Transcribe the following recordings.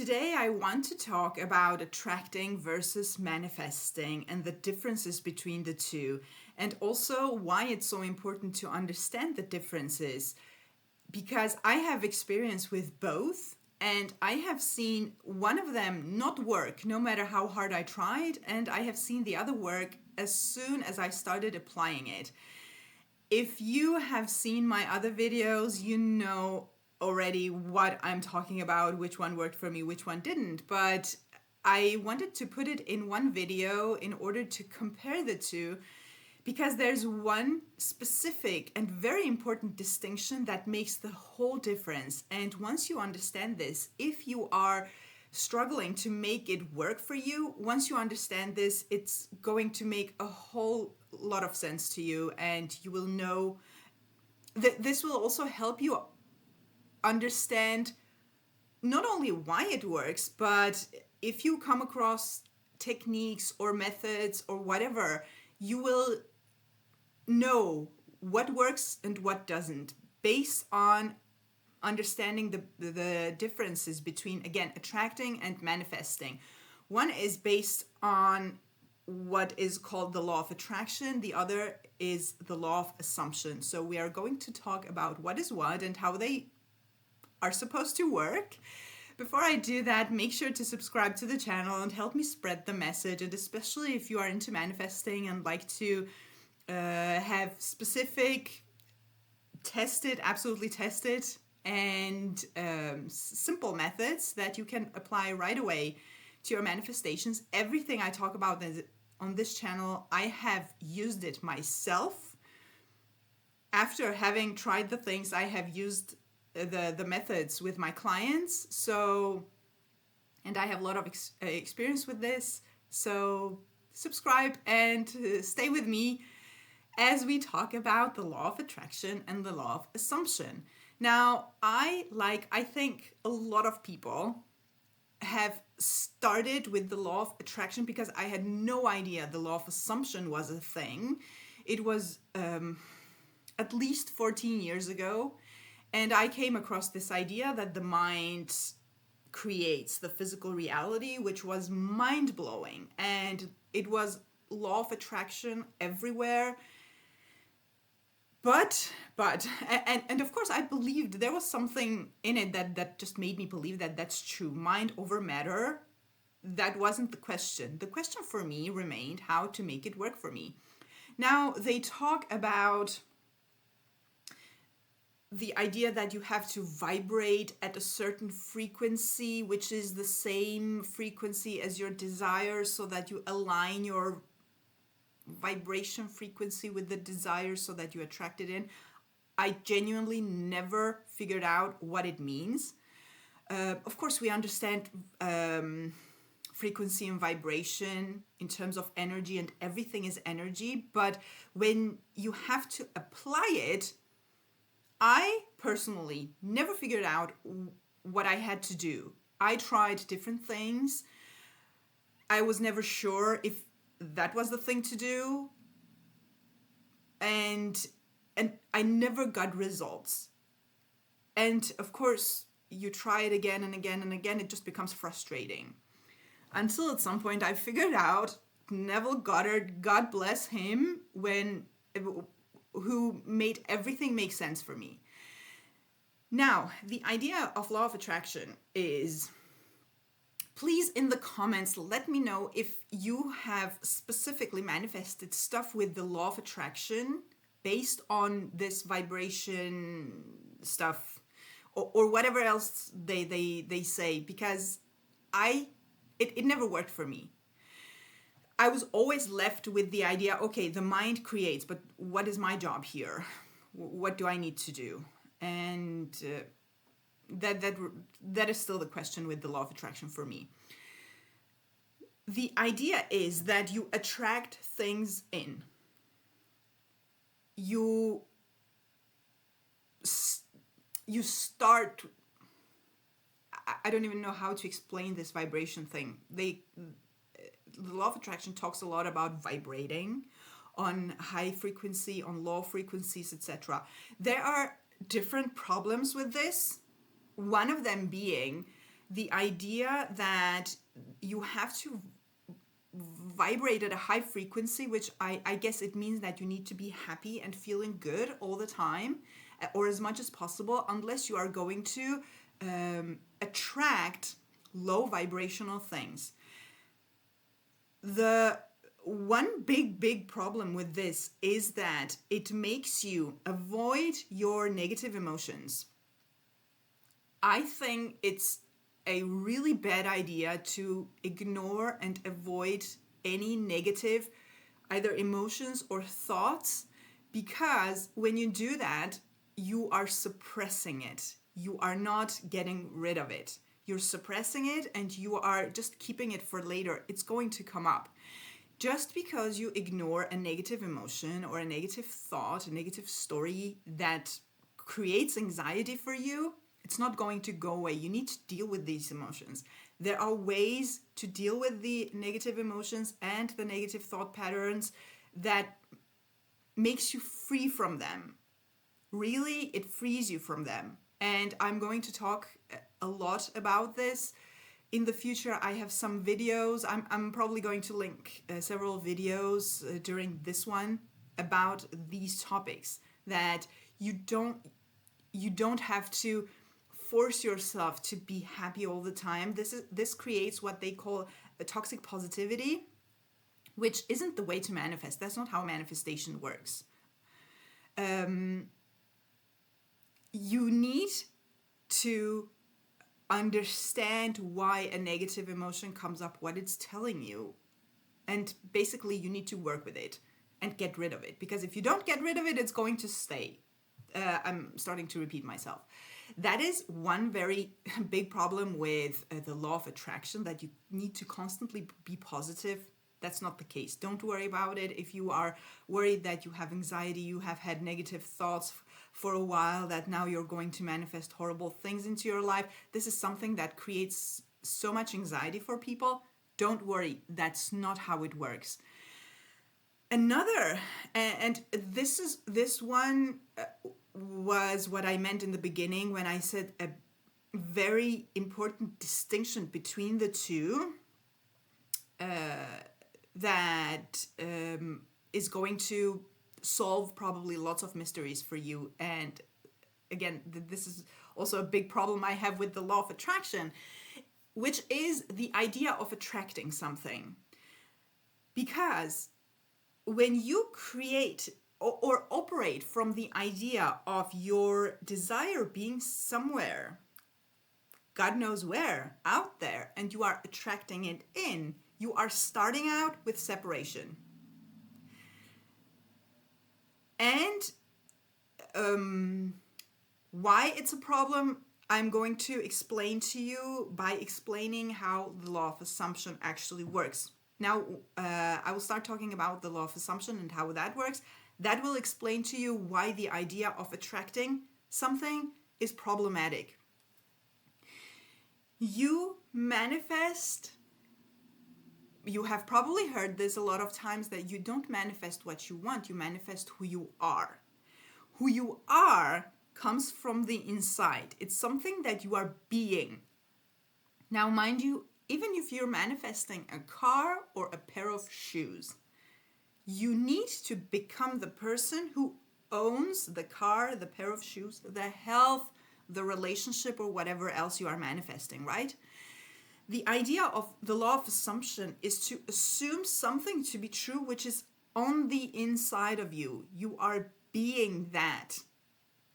Today, I want to talk about attracting versus manifesting and the differences between the two, and also why it's so important to understand the differences. Because I have experience with both, and I have seen one of them not work no matter how hard I tried, and I have seen the other work as soon as I started applying it. If you have seen my other videos, you know already what I'm talking about, which one worked for me, which one didn't. But I wanted to put it in one video in order to compare the two because there's one specific and very important distinction that makes the whole difference. And once you understand this, if you are struggling to make it work for you, once you understand this, it's going to make a whole lot of sense to you, and you will know that this will also help you understand not only why it works, but if you come across techniques or methods or whatever, you will know what works and what doesn't based on understanding the differences between, again, attracting and manifesting. One is based on what is called the law of attraction. The other is the law of assumption. So we are going to talk about what is what and how they are supposed to work. Before I do that, make sure to subscribe to the channel and help me spread the message. And especially if you are into manifesting and like to have specific, absolutely tested, and simple methods that you can apply right away to your manifestations. Everything I talk about on this channel, I have used it myself. After having tried the things, I have used the methods with my clients. So, and I have a lot of experience with this. So subscribe and stay with me as we talk about the law of attraction and the law of assumption. Now, I think a lot of people have started with the law of attraction because I had no idea the law of assumption was a thing. It was at least 14 years ago, and I came across this idea that the mind creates the physical reality, which was mind-blowing, and it was law of attraction everywhere. But of course, I believed there was something in it that just made me believe that that's true. Mind over matter, that wasn't the question. The question for me remained how to make it work for me. Now, they talk about the idea that you have to vibrate at a certain frequency, which is the same frequency as your desire, so that you align your vibration frequency with the desire so that you attract it in. I genuinely never figured out what it means. Of course, we understand frequency and vibration in terms of energy, and everything is energy. But when you have to apply it, I personally never figured out what I had to do. I tried different things. I was never sure if that was the thing to do, and I never got results. And of course, you try it again and again and again, it just becomes frustrating. Until at some point I figured out Neville Goddard, God bless him, who made everything make sense for me. Now, the idea of law of attraction is, please in the comments let me know if you have specifically manifested stuff with the law of attraction based on this vibration stuff or whatever else they say, because it never worked for me. I was always left with the idea, okay, the mind creates, but what is my job here? What do I need to do? And that is still the question with the law of attraction for me. The idea is that you attract things in. You start, I don't even know how to explain this vibration thing. The law of attraction talks a lot about vibrating on high frequency, on low frequencies, etc. There are different problems with this. One of them being the idea that you have to vibrate at a high frequency, which I guess it means that you need to be happy and feeling good all the time, or as much as possible, unless you are going to attract low vibrational things. The one big problem with this is that it makes you avoid your negative emotions. I think it's a really bad idea to ignore and avoid any negative either emotions or thoughts, because when you do that, you are suppressing it. You are not getting rid of it. You're suppressing it and you are just keeping it for later. It's going to come up. Just because you ignore a negative emotion or a negative thought, a negative story that creates anxiety for you, it's not going to go away. You need to deal with these emotions. There are ways to deal with the negative emotions and the negative thought patterns that makes you free from them. Really, it frees you from them. And I'm going to talk a lot about this. In the future, I have some videos. I'm probably going to link several videos during this one about these topics, that you don't have to force yourself to be happy all the time. This creates what they call a toxic positivity, which isn't the way to manifest. That's not how manifestation works. You need to understand why a negative emotion comes up, what it's telling you, and basically you need to work with it and get rid of it, because if you don't get rid of it, it's going to stay. I'm starting to repeat myself. That is one very big problem with the law of attraction, that you need to constantly be positive. That's not the case. Don't worry about it. If you are worried that you have anxiety, you have had negative thoughts for a while, that now you're going to manifest horrible things into your life, this is something that creates so much anxiety for people. Don't worry. That's not how it works. Another, and this one was what I meant in the beginning when I said a very important distinction between the two, that is going to solve probably lots of mysteries for you. And again, this is also a big problem I have with the law of attraction, which is the idea of attracting something. Because when you create or operate from the idea of your desire being somewhere, God knows where, out there, and you are attracting it in, you are starting out with separation. And why it's a problem, I'm going to explain to you by explaining how the law of assumption actually works. Now, I will start talking about the law of assumption and how that works. That will explain to you why the idea of attracting something is problematic. You manifest, you have probably heard this a lot of times, that you don't manifest what you want, you manifest who you are. Who you are comes from the inside. It's something that you are being. Now, mind you, even if you're manifesting a car or a pair of shoes, you need to become the person who owns the car, the pair of shoes, the health, the relationship, or whatever else you are manifesting, right? The idea of the law of assumption is to assume something to be true which is on the inside of you. You are being that.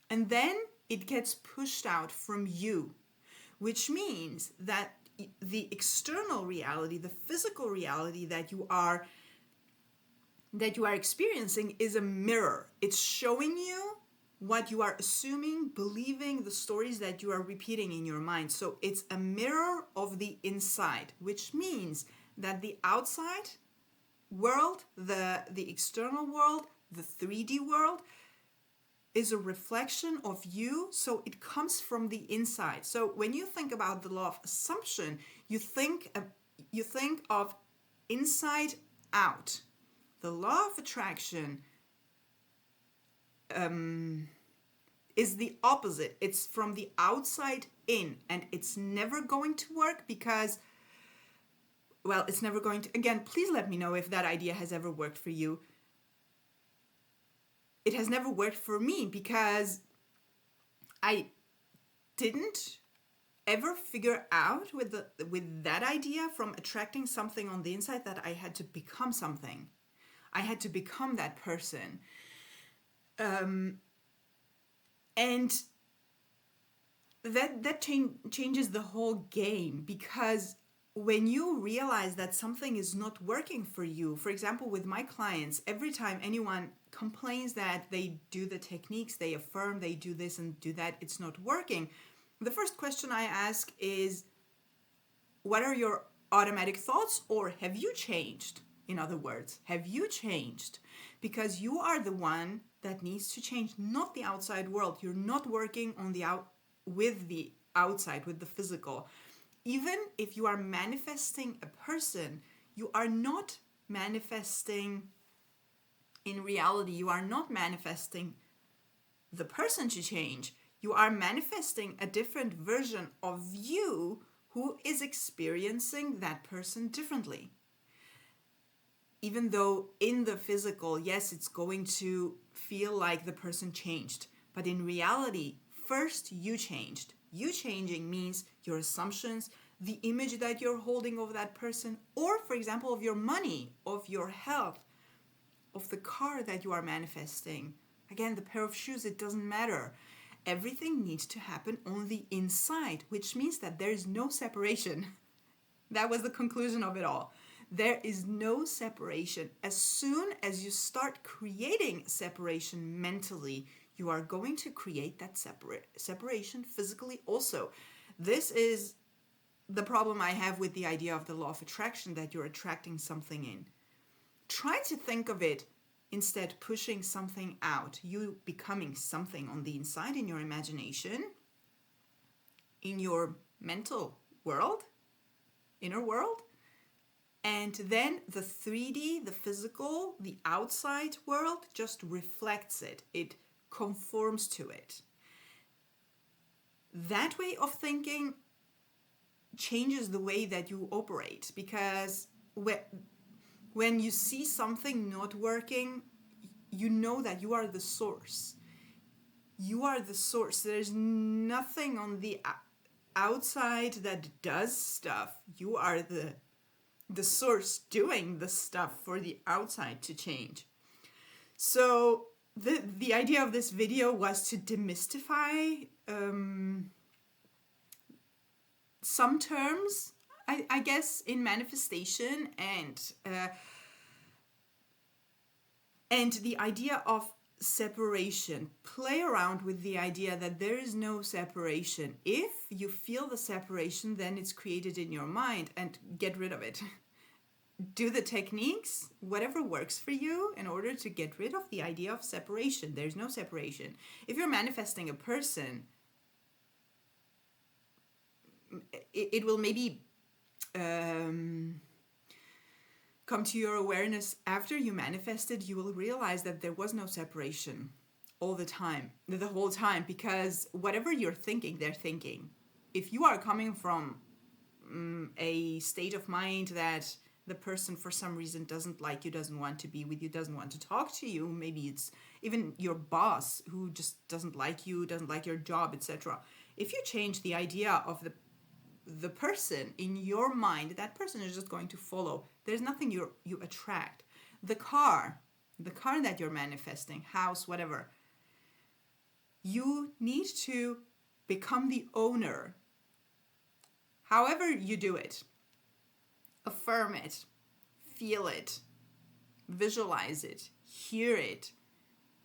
And then it gets pushed out from you, which means that the external reality, the physical reality that you are experiencing is a mirror. It's showing you what you are assuming, believing, the stories that you are repeating in your mind. So it's a mirror of the inside, which means that the outside world, the external world, the 3D world, is a reflection of you, so it comes from the inside. So when you think about the law of assumption, you think of inside out. The law of attraction is the opposite. It's from the outside in, and it's never going to work because, well, it's never going to. Again, please let me know if that idea has ever worked for you. It has never worked for me because I didn't ever figure out with that idea from attracting something on the inside that I had to become something. I had to become that person. And that changes the whole game, because when you realize that something is not working for you, for example, with my clients, every time anyone complains that they do the techniques, they affirm, they do this and do that, it's not working, the first question I ask is, what are your automatic thoughts, or have you changed? In other words, have you changed? Because you are the one that needs to change, not the outside world. You're not working on with the outside, with the physical. Even if you are manifesting a person, you are not manifesting in reality. You are not manifesting the person to change. You are manifesting a different version of you who is experiencing that person differently. Even though in the physical, yes, it's going to feel like the person changed. But in reality, first you changed. You changing means your assumptions, the image that you're holding of that person, or for example, of your money, of your health, of the car that you are manifesting. Again, the pair of shoes, it doesn't matter. Everything needs to happen on the inside, which means that there is no separation. That was the conclusion of it all. There is no separation. As soon as you start creating separation mentally, you are going to create that separation physically also. This is the problem I have with the idea of the law of attraction, that you're attracting something in. Try to think of it instead pushing something out, you becoming something on the inside in your imagination, in your mental world, inner world, and then the 3D, the physical, the outside world just reflects it. It conforms to it. That way of thinking changes the way that you operate, because when you see something not working, you know that you are the source. You are the source. There's nothing on the outside that does stuff. You are the source doing the stuff for the outside to change. So the idea of this video was to demystify some terms, I guess, in manifestation, and the idea of separation. Play around with the idea that there is no separation. If you feel the separation, then it's created in your mind, and get rid of it. Do the techniques, whatever works for you, in order to get rid of the idea of separation. There's no separation. If you're manifesting a person, it will maybe come to your awareness after you manifested. You will realize that there was no separation all the time, the whole time, because whatever you're thinking, they're thinking. If you are coming from a state of mind that the person for some reason doesn't like you, doesn't want to be with you, doesn't want to talk to you, maybe it's even your boss who just doesn't like you, doesn't like your job, etc. If you change the idea of the person in your mind, that person is just going to follow. There's nothing you attract. The car that you're manifesting, house, whatever, you need to become the owner. However you do it, affirm it, feel it, visualize it, hear it,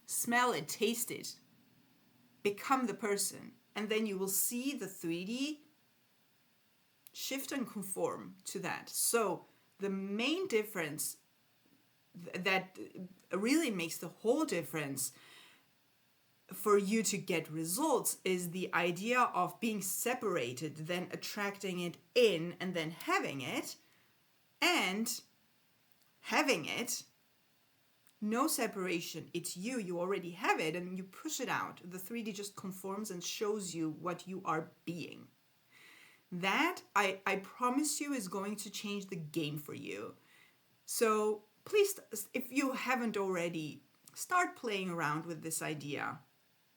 smell it, taste it, become the person, and then you will see the 3D shift and conform to that. So the main difference that really makes the whole difference for you to get results is the idea of being separated, then attracting it in, and then having it, and having it No separation. It's you. You already have it and you push it out. The 3D just conforms and shows you what you are being. That, I promise you, is going to change the game for you. So please, if you haven't already, start playing around with this idea.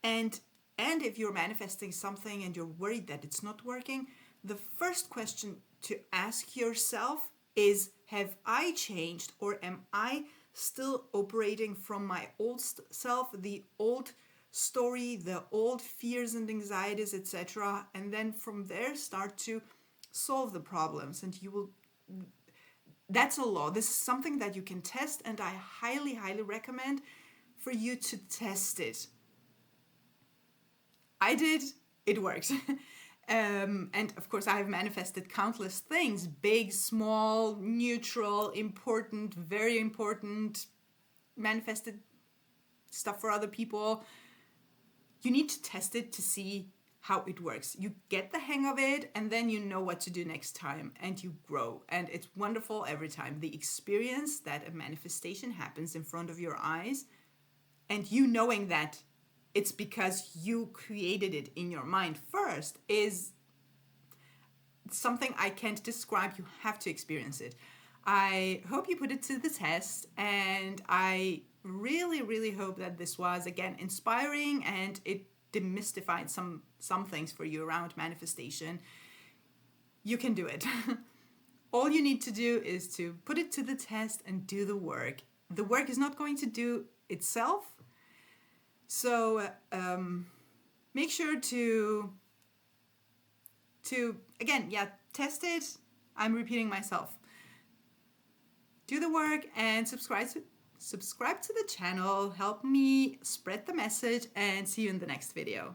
And if you're manifesting something and you're worried that it's not working, the first question to ask yourself is, have I changed, or am I still operating from my old self, the old story, the old fears and anxieties, etc.? And then from there start to solve the problems, and you will. That's a law. This is something that you can test, and I highly, highly recommend for you to test it. I did, it works. And of course, I have manifested countless things, big, small, neutral, important, very important, manifested stuff for other people. You need to test it to see how it works. You get the hang of it, and then you know what to do next time, and you grow. And it's wonderful every time. The experience that a manifestation happens in front of your eyes, and you knowing that it's because you created it in your mind first, is something I can't describe. You have to experience it. I hope you put it to the test, and I really, really hope that this was, again, inspiring, and it demystified some things for you around manifestation. You can do it. All you need to do is to put it to the test and do the work. The work is not going to do itself. So make sure to again, test it. I'm repeating myself. Do the work and subscribe to the channel. Help me spread the message, and see you in the next video.